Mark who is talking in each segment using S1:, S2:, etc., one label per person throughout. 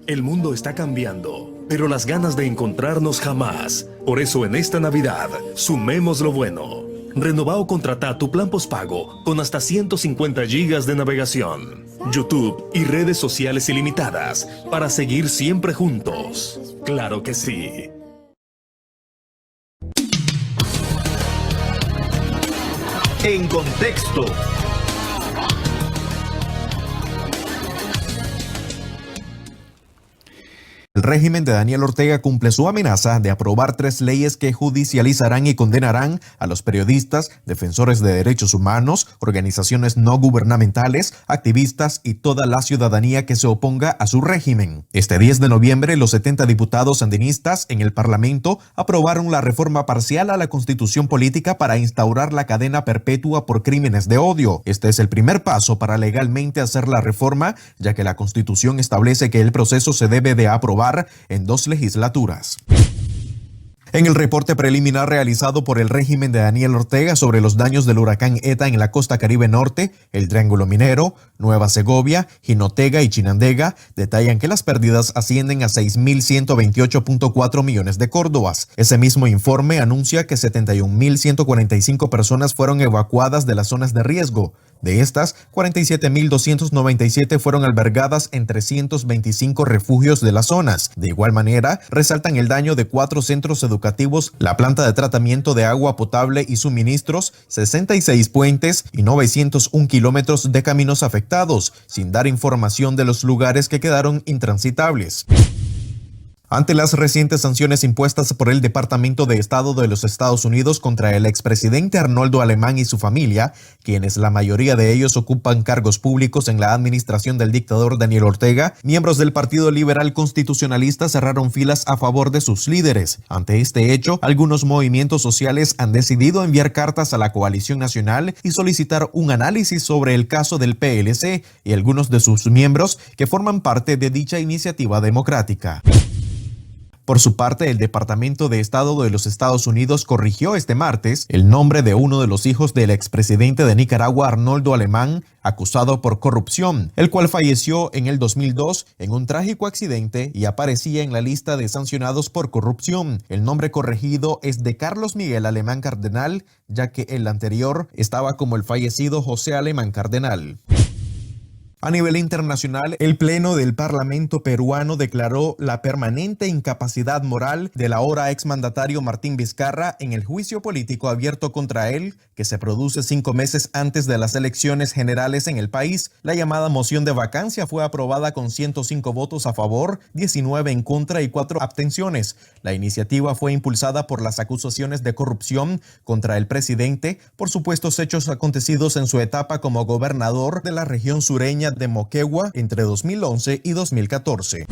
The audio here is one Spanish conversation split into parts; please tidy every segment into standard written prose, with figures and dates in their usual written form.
S1: El mundo está cambiando, pero las ganas de encontrarnos jamás. Por eso en esta Navidad, sumemos lo bueno. Renová o contratá tu plan postpago con hasta 150 gigas de navegación, YouTube y redes sociales ilimitadas para seguir siempre juntos. ¡Claro que sí!
S2: En contexto. El régimen de Daniel Ortega cumple su amenaza de aprobar 3 leyes que judicializarán y condenarán a los periodistas, defensores de derechos humanos, organizaciones no gubernamentales, activistas y toda la ciudadanía que se oponga a su régimen. Este 10 de noviembre, los 70 diputados sandinistas en el Parlamento aprobaron la reforma parcial a la Constitución Política para instaurar la cadena perpetua por crímenes de odio. Este es el primer paso para legalmente hacer la reforma, ya que la Constitución establece que el proceso se debe de aprobar en 2 legislaturas. En el reporte preliminar realizado por el régimen de Daniel Ortega sobre los daños del huracán ETA en la costa Caribe Norte, el Triángulo Minero, Nueva Segovia, Jinotega y Chinandega, detallan que las pérdidas ascienden a 6.128.4 millones de córdobas. Ese mismo informe anuncia que 71.145 personas fueron evacuadas de las zonas de riesgo. De estas, 47.297 fueron albergadas en 325 refugios de las zonas. De igual manera, resaltan el daño de 4 centros educativos, la planta de tratamiento de agua potable y suministros, 66 puentes y 901 kilómetros de caminos afectados, sin dar información de los lugares que quedaron intransitables. Ante las recientes sanciones impuestas por el Departamento de Estado de los Estados Unidos contra el expresidente Arnoldo Alemán y su familia, quienes la mayoría de ellos ocupan cargos públicos en la administración del dictador Daniel Ortega, miembros del Partido Liberal Constitucionalista cerraron filas a favor de sus líderes. Ante este hecho, algunos movimientos sociales han decidido enviar cartas a la coalición nacional y solicitar un análisis sobre el caso del PLC y algunos de sus miembros que forman parte de dicha iniciativa democrática. Por su parte, el Departamento de Estado de los Estados Unidos corrigió este martes el nombre de uno de los hijos del expresidente de Nicaragua, Arnoldo Alemán, acusado por corrupción, el cual falleció en el 2002 en un trágico accidente y aparecía en la lista de sancionados por corrupción. El nombre corregido es de Carlos Miguel Alemán Cardenal, ya que el anterior estaba como el fallecido José Alemán Cardenal. A nivel internacional, el Pleno del Parlamento peruano declaró la permanente incapacidad moral del ahora exmandatario Martín Vizcarra en el juicio político abierto contra él, que se produce 5 meses antes de las elecciones generales en el país. La llamada moción de vacancia fue aprobada con 105 votos a favor, 19 en contra y 4 abstenciones. La iniciativa fue impulsada por las acusaciones de corrupción contra el presidente por supuestos hechos acontecidos en su etapa como gobernador de la región sureña de Moquegua entre 2011 y 2014.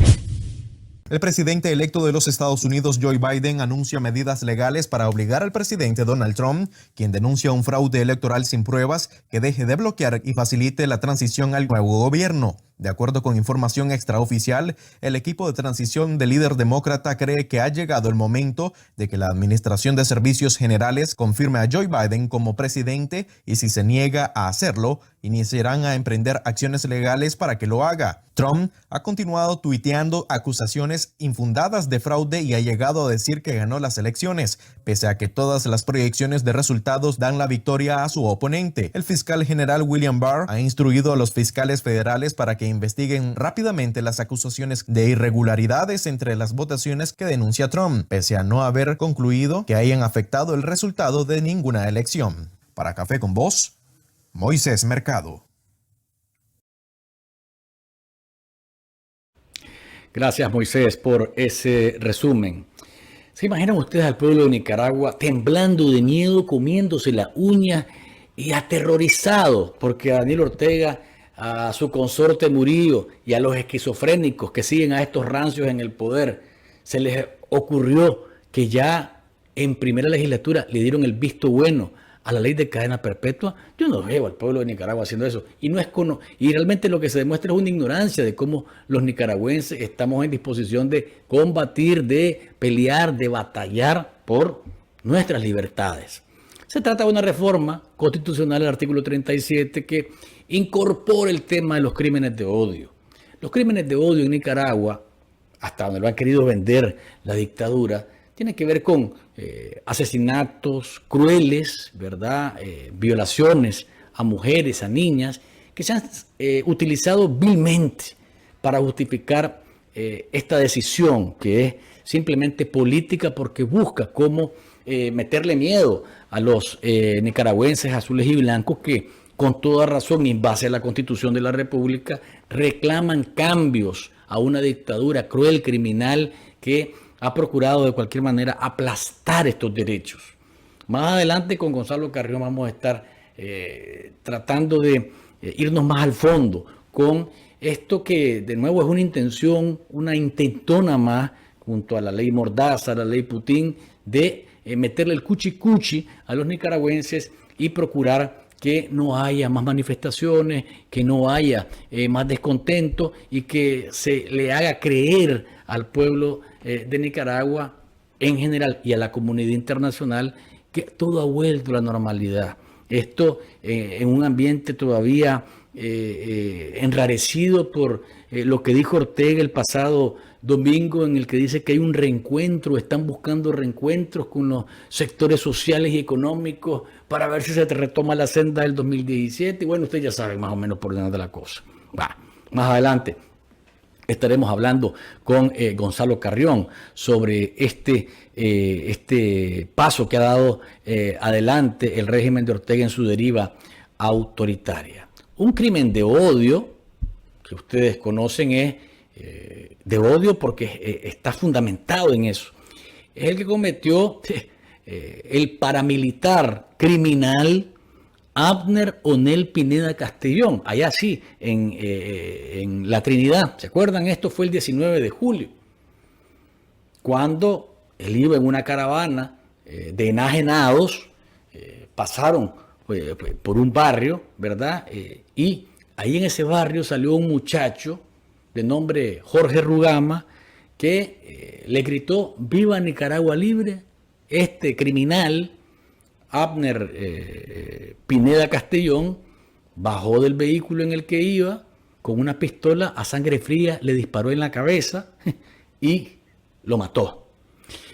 S2: El presidente electo de los Estados Unidos, Joe Biden, anuncia medidas legales para obligar al presidente Donald Trump, quien denuncia un fraude electoral sin pruebas, que deje de bloquear y facilite la transición al nuevo gobierno. De acuerdo con información extraoficial, el equipo de transición del líder demócrata cree que ha llegado el momento de que la Administración de Servicios Generales confirme a Joe Biden como presidente y si se niega a hacerlo, iniciarán a emprender acciones legales para que lo haga. Trump ha continuado tuiteando acusaciones infundadas de fraude y ha llegado a decir que ganó las elecciones, pese a que todas las proyecciones de resultados dan la victoria a su oponente. El fiscal general William Barr ha instruido a los fiscales federales para que investiguen rápidamente las acusaciones de irregularidades entre las votaciones que denuncia Trump, pese a no haber concluido que hayan afectado el resultado de ninguna elección. Para Café con Voz, Moisés Mercado.
S3: Gracias, Moisés, por ese resumen. ¿Se imaginan ustedes al pueblo de Nicaragua temblando de miedo, comiéndose las uñas y aterrorizado porque a Daniel Ortega, a su consorte Murillo y a los esquizofrénicos que siguen a estos rancios en el poder, se les ocurrió que ya en primera legislatura le dieron el visto bueno a la ley de cadena perpetua? Yo no veo al pueblo de Nicaragua haciendo eso. Y realmente lo que se demuestra es una ignorancia de cómo los nicaragüenses estamos en disposición de combatir, de pelear, de batallar por nuestras libertades. Se trata de una reforma constitucional al artículo 37 que incorpora el tema de los crímenes de odio. Los crímenes de odio en Nicaragua, hasta donde lo han querido vender la dictadura, tienen que ver con asesinatos crueles, ¿verdad? Violaciones a mujeres, a niñas, que se han utilizado vilmente para justificar esta decisión que es simplemente política porque busca cómo meterle miedo a los nicaragüenses azules y blancos que con toda razón y en base a la Constitución de la República reclaman cambios a una dictadura cruel, criminal, que ha procurado de cualquier manera aplastar estos derechos. Más adelante con Gonzalo Carrión vamos a estar tratando de irnos más al fondo con esto que de nuevo es una intención, una intentona más junto a la ley Mordaza, a la ley Putin, de meterle el cuchi-cuchi a los nicaragüenses y procurar que no haya más manifestaciones, que no haya más descontento y que se le haga creer al pueblo de Nicaragua en general y a la comunidad internacional que todo ha vuelto a la normalidad. Esto en un ambiente todavía enrarecido por lo que dijo Ortega el pasado domingo, en el que dice que hay un reencuentro, están buscando reencuentros con los sectores sociales y económicos para ver si se retoma la senda del 2017. Y bueno, ustedes ya saben más o menos por dónde anda la cosa. Más adelante estaremos hablando con Gonzalo Carrión sobre este paso que ha dado adelante el régimen de Ortega en su deriva autoritaria. Un crimen de odio que ustedes conocen es de odio porque está fundamentado en eso. Es el que cometió el paramilitar criminal Abner Onel Pineda Castellón, allá sí, en La Trinidad. ¿Se acuerdan? Esto fue el 19 de julio, cuando él iba en una caravana de enajenados, pasaron por un barrio, ¿verdad? Y ahí en ese barrio salió un muchacho de nombre Jorge Rugama que le gritó: ¡Viva Nicaragua libre! Este criminal, Abner Pineda Castellón, bajó del vehículo en el que iba con una pistola a sangre fría, le disparó en la cabeza y lo mató.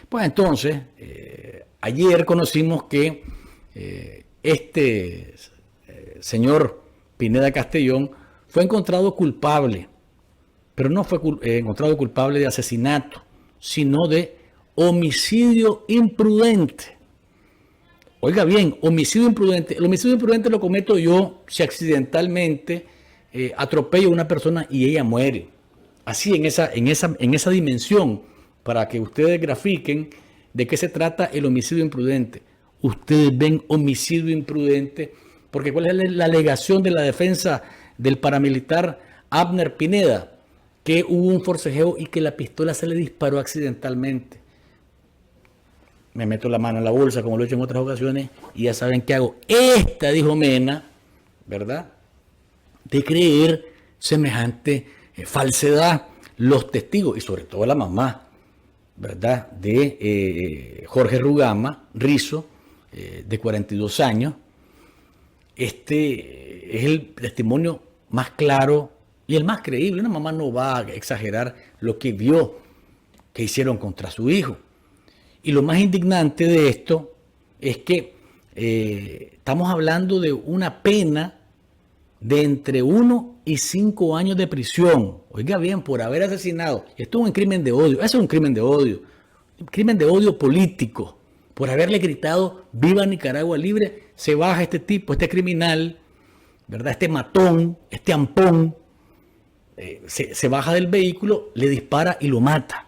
S3: Pues entonces, ayer conocimos que este señor Pineda Castellón fue encontrado culpable, pero no fue encontrado culpable de asesinato, sino de homicidio imprudente. Oiga bien, homicidio imprudente. El homicidio imprudente lo cometo yo si accidentalmente atropello a una persona y ella muere. Así en esa dimensión, para que ustedes grafiquen de qué se trata el homicidio imprudente. Ustedes ven homicidio imprudente, porque ¿cuál es la alegación de la defensa del paramilitar Abner Pineda? Que hubo un forcejeo y que la pistola se le disparó accidentalmente. Me meto la mano en la bolsa, como lo he hecho en otras ocasiones, y ya saben qué hago. Esta, dijo Mena, ¿verdad?, de creer semejante falsedad. Los testigos, y sobre todo la mamá, ¿verdad?, de Jorge Rugama, Rizo, de 42 años. Este es el testimonio más claro y el más creíble. Una mamá no va a exagerar lo que vio que hicieron contra su hijo. Y lo más indignante de esto es que estamos hablando de una pena de entre 1 y 5 años de prisión. Oiga bien, por haber asesinado. Esto es un crimen de odio. Eso es un crimen de odio. Un crimen de odio político. Por haberle gritado: ¡Viva Nicaragua libre! Se baja este tipo, este criminal, ¿verdad? Este matón, este ampón. Se baja del vehículo, le dispara y lo mata.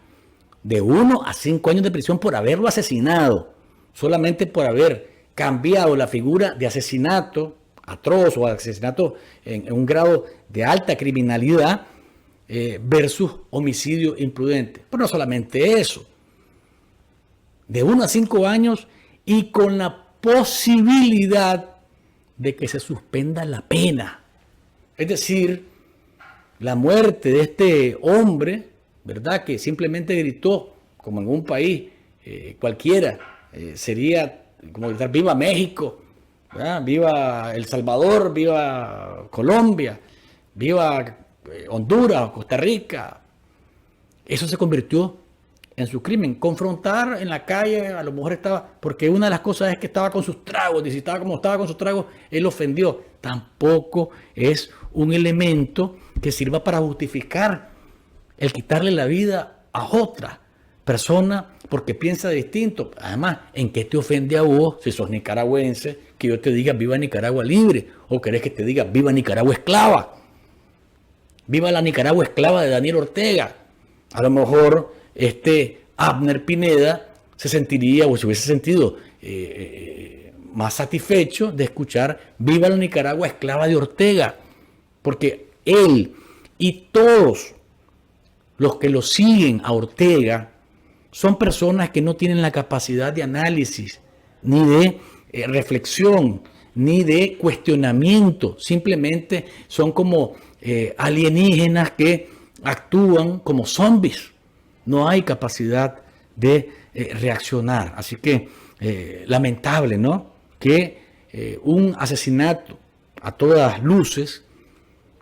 S3: De 1 a 5 años de prisión por haberlo asesinado, solamente por haber cambiado la figura de asesinato atroz o asesinato en un grado de alta criminalidad versus homicidio imprudente. Pero no solamente eso, de 1 a 5 años y con la posibilidad de que se suspenda la pena. Es decir, la muerte de este hombre, ¿verdad?, que simplemente gritó, como en un país cualquiera, sería como gritar viva México, ¿verdad? Viva El Salvador, viva Colombia, viva Honduras, Costa Rica. Eso se convirtió en su crimen. Confrontar en la calle, a lo mejor estaba, porque una de las cosas es que estaba con sus tragos, y si estaba como estaba con sus tragos, él ofendió. Tampoco es un elemento que sirva para justificar el quitarle la vida a otra persona porque piensa distinto. Además, ¿en qué te ofende a vos, si sos nicaragüense, que yo te diga viva Nicaragua libre? ¿O querés que te diga viva Nicaragua esclava? Viva la Nicaragua esclava de Daniel Ortega. A lo mejor Abner Pineda se sentiría, o se hubiese sentido más satisfecho de escuchar viva la Nicaragua esclava de Ortega, porque él y todos los que lo siguen a Ortega son personas que no tienen la capacidad de análisis, ni de reflexión, ni de cuestionamiento. Simplemente son como alienígenas que actúan como zombies. No hay capacidad de reaccionar. Así que lamentable, ¿no? Que un asesinato a todas luces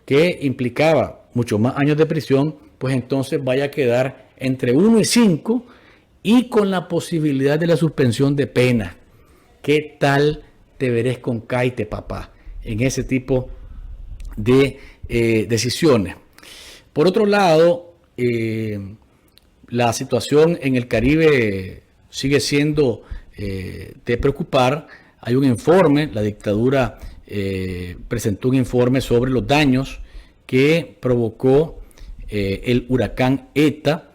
S3: que implicaba muchos más años de prisión, pues entonces vaya a quedar entre 1 y 5 y con la posibilidad de la suspensión de pena. ¿Qué tal te verés con caite, papá, en ese tipo de decisiones? Por otro lado, la situación en el Caribe sigue siendo de preocupar. Hay un informe, la dictadura presentó un informe sobre los daños que provocó el huracán ETA.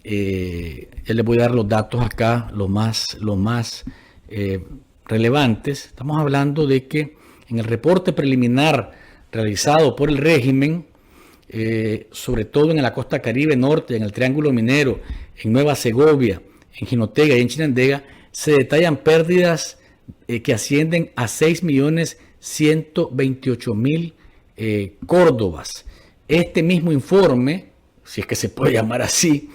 S3: Ya les voy a dar los datos acá, los más relevantes. Estamos hablando de que en el reporte preliminar realizado por el régimen, sobre todo en la costa Caribe Norte, en el Triángulo Minero, en Nueva Segovia, en Jinotega y en Chinandega, se detallan pérdidas que ascienden a 6.128.000 córdobas. Este mismo informe, si es que se puede llamar así,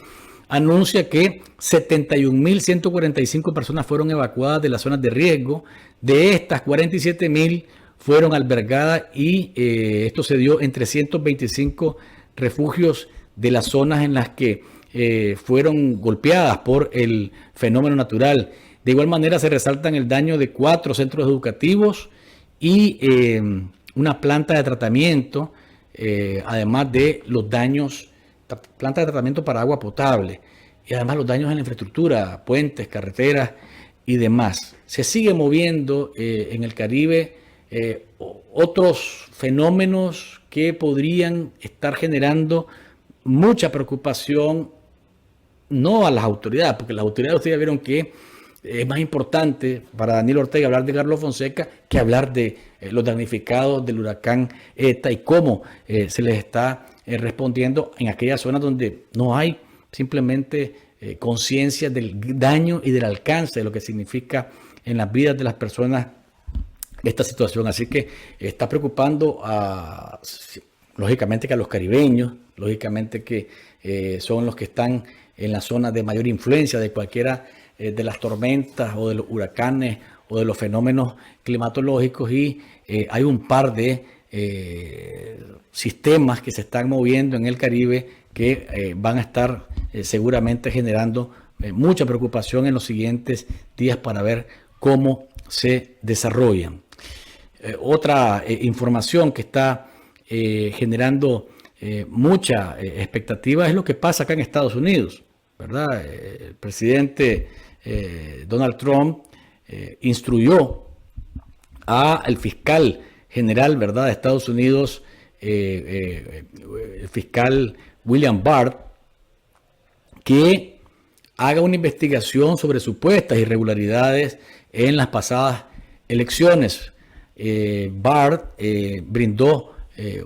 S3: anuncia que 71.145 personas fueron evacuadas de las zonas de riesgo. De estas, 47.000 fueron albergadas y esto se dio en 325 refugios de las zonas en las que fueron golpeadas por el fenómeno natural. De igual manera se resaltan el daño de 4 centros educativos y una planta de tratamiento, además de los daños, planta de tratamiento para agua potable, y además los daños en la infraestructura, puentes, carreteras y demás. Se sigue moviendo en el Caribe otros fenómenos que podrían estar generando mucha preocupación, no a las autoridades, porque las autoridades, ustedes vieron que es más importante para Daniel Ortega hablar de Carlos Fonseca que hablar de los damnificados del huracán ETA y cómo se les está respondiendo en aquellas zonas donde no hay simplemente conciencia del daño y del alcance de lo que significa en las vidas de las personas esta situación. Así que está preocupando lógicamente que a los caribeños, lógicamente que son los que están en la zona de mayor influencia de cualquiera de las tormentas o de los huracanes o de los fenómenos climatológicos, y hay un par de sistemas que se están moviendo en el Caribe que van a estar seguramente generando mucha preocupación en los siguientes días para ver cómo se desarrollan. Otra información que está generando mucha expectativa es lo que pasa acá en Estados Unidos, ¿verdad? El presidente Donald Trump instruyó al fiscal general, ¿verdad?, de Estados Unidos, el fiscal William Barr, que haga una investigación sobre supuestas irregularidades en las pasadas elecciones. Barr brindó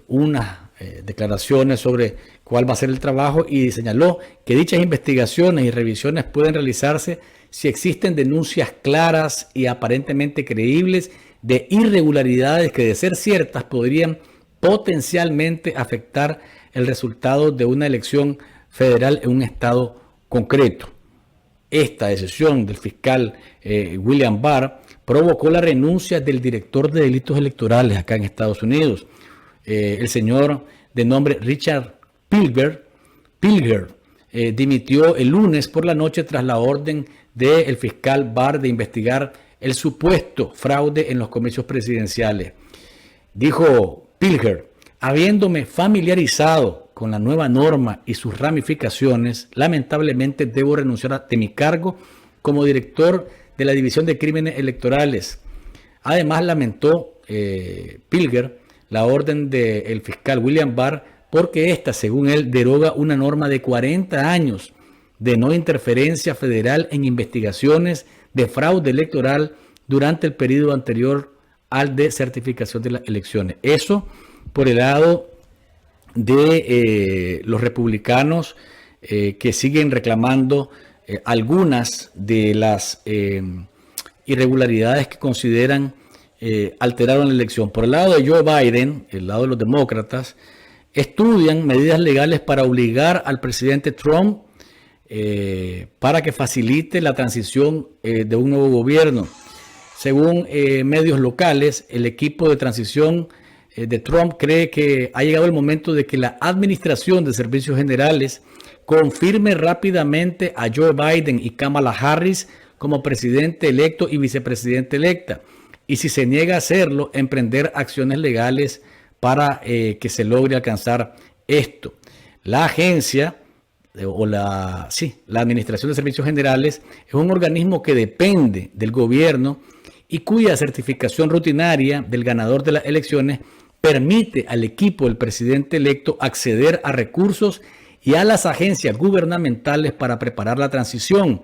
S3: unas declaraciones sobre cuál va a ser el trabajo y señaló que dichas investigaciones y revisiones pueden realizarse si existen denuncias claras y aparentemente creíbles de irregularidades que, de ser ciertas, podrían potencialmente afectar el resultado de una elección federal en un estado concreto. esta decisión del fiscal William Barr provocó la renuncia del director de delitos electorales acá en Estados Unidos, el señor de nombre Richard Pilger, dimitió el lunes por la noche tras la orden del fiscal Barr de investigar el supuesto fraude en los comicios presidenciales. Dijo Pilger: habiéndome familiarizado con la nueva norma y sus ramificaciones, lamentablemente debo renunciar de mi cargo como director de la División de Crímenes Electorales. Además, lamentó Pilger la orden del fiscal William Barr porque esta, según él, deroga una norma de 40 años de no interferencia federal en investigaciones de fraude electoral durante el periodo anterior al de certificación de las elecciones. Eso por el lado de los republicanos que siguen reclamando algunas de las irregularidades que consideran alteraron la elección. Por el lado de Joe Biden, el lado de los demócratas, estudian medidas legales para obligar al presidente Trump para que facilite la transición de un nuevo gobierno. Según medios locales, el equipo de transición de Trump cree que ha llegado el momento de que la Administración de Servicios Generales confirme rápidamente a Joe Biden y Kamala Harris como presidente electo y vicepresidente electa. Y si se niega a hacerlo, emprender acciones legales para que se logre alcanzar esto. La agencia la Administración de Servicios Generales es un organismo que depende del gobierno y cuya certificación rutinaria del ganador de las elecciones permite al equipo del presidente electo acceder a recursos y a las agencias gubernamentales para preparar la transición.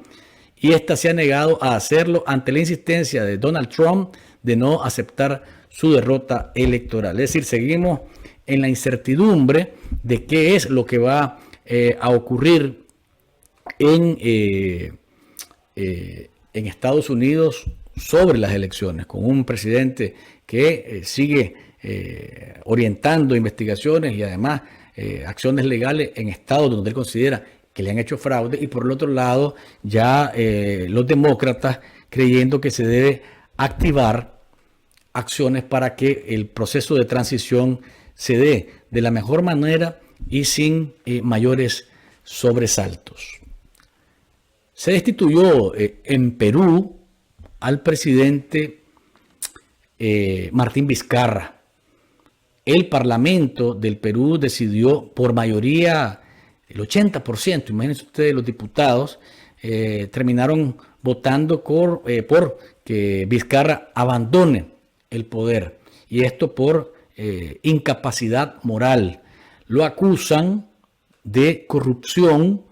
S3: Y esta se ha negado a hacerlo ante la insistencia de Donald Trump de no aceptar su derrota electoral. Es decir, seguimos en la incertidumbre de qué es lo que va a ocurrir en Estados Unidos sobre las elecciones, con un presidente que sigue orientando investigaciones y además acciones legales en estados donde él considera que le han hecho fraude, y por el otro lado ya los demócratas creyendo que se debe activar acciones para que el proceso de transición se dé de la mejor manera y sin mayores sobresaltos. Se destituyó en Perú al presidente Martín Vizcarra. El Parlamento del Perú decidió por mayoría, el 80%, imagínense ustedes, los diputados terminaron votando por que Vizcarra abandone el poder, y esto por incapacidad moral. Lo acusan de corrupción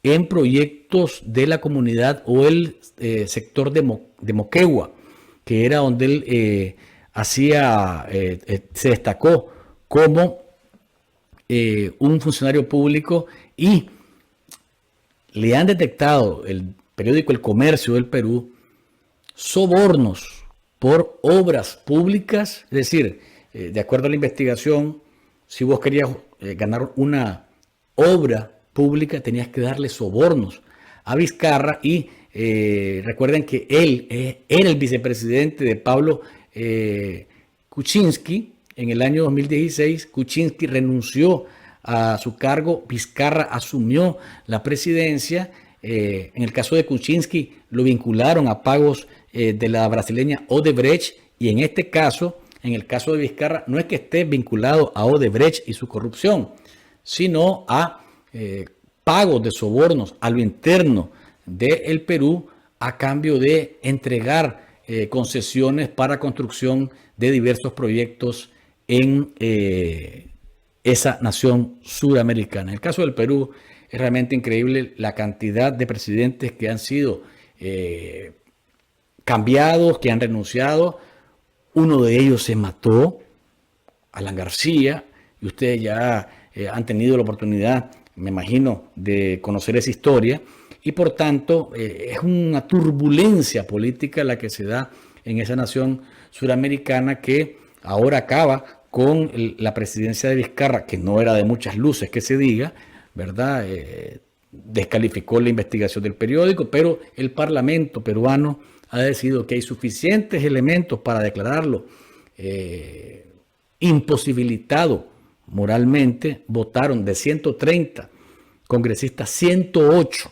S3: en proyectos de la comunidad o el sector de Moquegua, que era donde él se destacó como un funcionario público, y le han detectado el periódico El Comercio del Perú sobornos por obras públicas. Es decir, de acuerdo a la investigación, si vos querías ganar una obra pública, tenías que darle sobornos a Vizcarra. Y recuerden que él era el vicepresidente de Pablo Kuczynski. En el año 2016, Kuczynski renunció a su cargo, Vizcarra asumió la presidencia. En el caso de Kuczynski lo vincularon a pagos de la brasileña Odebrecht, y en este caso, en el caso de Vizcarra, no es que esté vinculado a Odebrecht y su corrupción, sino a pagos de sobornos a lo interno del Perú a cambio de entregar concesiones para construcción de diversos proyectos en esa nación suramericana. En el caso del Perú es realmente increíble la cantidad de presidentes que han sido cambiados, que han renunciado. Uno de ellos se mató, Alan García, y ustedes ya han tenido la oportunidad, me imagino, de conocer esa historia, y por tanto es una turbulencia política la que se da en esa nación suramericana, que ahora acaba con la presidencia de Vizcarra, que no era de muchas luces que se diga, ¿verdad? descalificó la investigación del periódico, pero el Parlamento peruano ha decidido que hay suficientes elementos para declararlo imposibilitado moralmente. Votaron de 130 congresistas, 108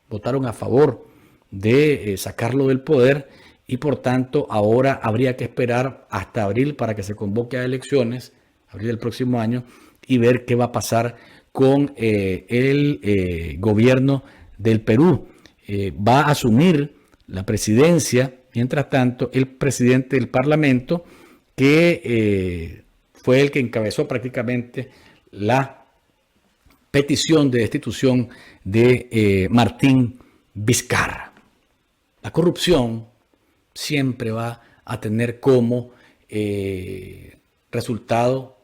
S3: votaron a favor de sacarlo del poder, y por tanto ahora habría que esperar hasta abril para que se convoque a elecciones, abril del próximo año, y ver qué va a pasar con el gobierno del Perú. Va a asumir la presidencia, mientras tanto, el presidente del Parlamento, que fue el que encabezó prácticamente la petición de destitución de Martín Vizcarra. La corrupción siempre va a tener como resultado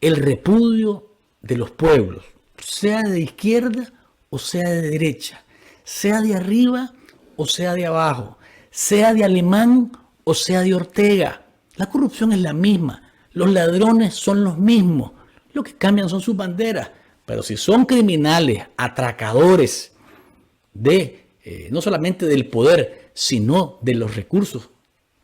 S3: el repudio de los pueblos, sea de izquierda o sea de derecha, sea de arriba o sea de abajo, sea de Alemán o sea de Ortega. La corrupción es la misma, los ladrones son los mismos, lo que cambian son sus banderas, pero si son criminales, atracadores de no solamente del poder, sino de los recursos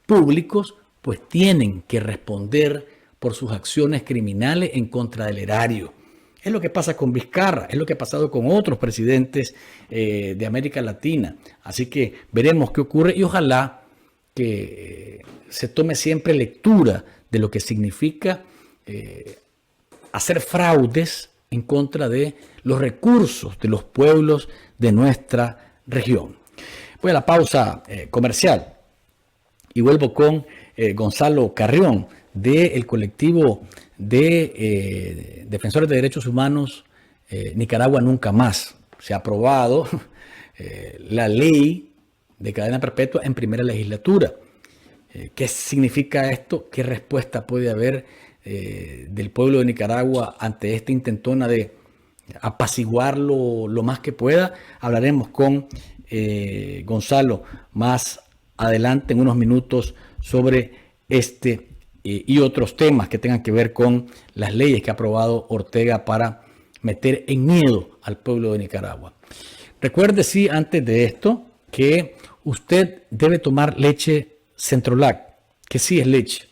S3: públicos, pues tienen que responder por sus acciones criminales en contra del erario. Es lo que pasa con Vizcarra, es lo que ha pasado con otros presidentes de América Latina. Así que veremos qué ocurre, y ojalá que se tome siempre lectura de lo que significa hacer fraudes en contra de los recursos de los pueblos de nuestra región. Voy a la pausa comercial y vuelvo con Gonzalo Carrión del colectivo de defensores de derechos humanos Nicaragua Nunca Más. Se ha aprobado la ley de cadena perpetua en primera legislatura. ¿Qué significa esto? ¿Qué respuesta puede haber del pueblo de Nicaragua ante esta intentona de apaciguarlo lo más que pueda? Hablaremos con Gonzalo más adelante en unos minutos sobre este y otros temas que tengan que ver con las leyes que ha aprobado Ortega para meter en miedo al pueblo de Nicaragua. Recuerde, sí, antes de esto, que usted debe tomar leche Centrolac, que sí es leche.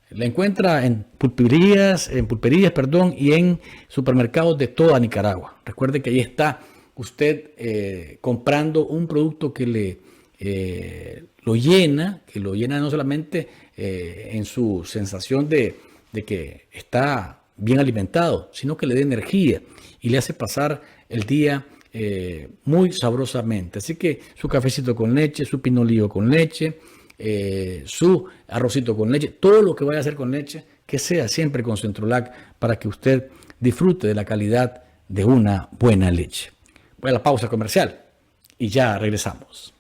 S3: La encuentra en pulperías, y en supermercados de toda Nicaragua. Recuerde que ahí está usted comprando un producto que lo llena no solamente en su sensación de que está bien alimentado, sino que le dé energía y le hace pasar el día muy sabrosamente. Así que su cafecito con leche, su pinolillo con leche, su arrocito con leche, todo lo que vaya a hacer con leche, que sea siempre con Centrolac, para que usted disfrute de la calidad de una buena leche. Voy a la pausa comercial y ya regresamos.